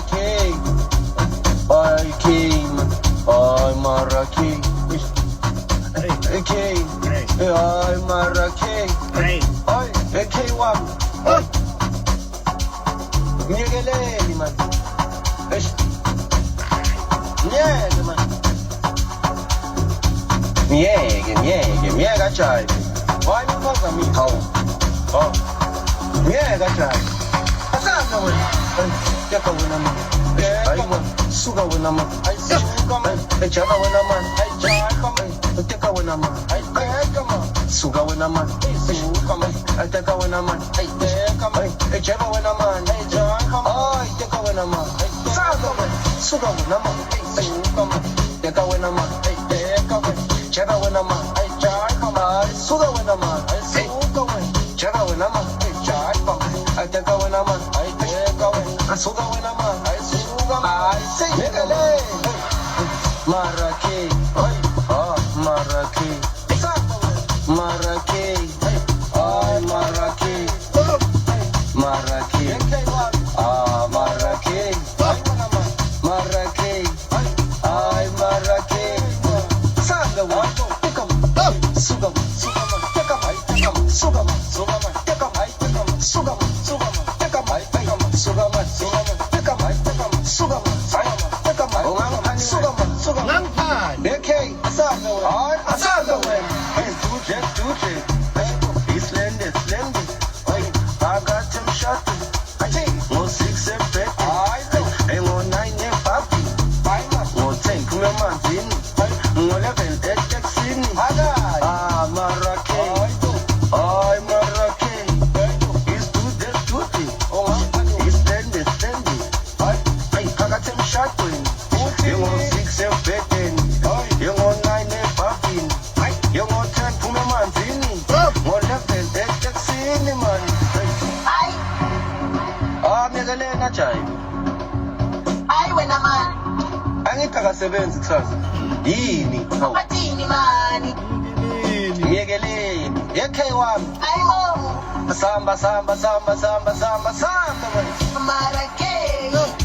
Marrakech, ay King, ay Marrakech, King, ay Marrakech, ay King wami, ay Nyegeleni man, Nyege man, Nyege chai, why you fuck me? Oh, Nyege chai, asana man, Yaka wina man, Suga wina man, Java wina man, Teka wina man, Suga wina man, Teka wina man, Java wina man, Teka wina man, Suga wina man, Teka wina man, Java wina man, Suga wina man, Java wina man, Teka wina man, Suga wina man, Marrakech, Marrakech, Marrakech, ay Marrakech, Marrakech, Marrakech, Marrakech, ay Marrakech, Sagawa, Sugama, Sugama, Angikakasebenzi kusasa yini hawu Athini mani Nyegeleni yekhe wami ayimo samba Marrakech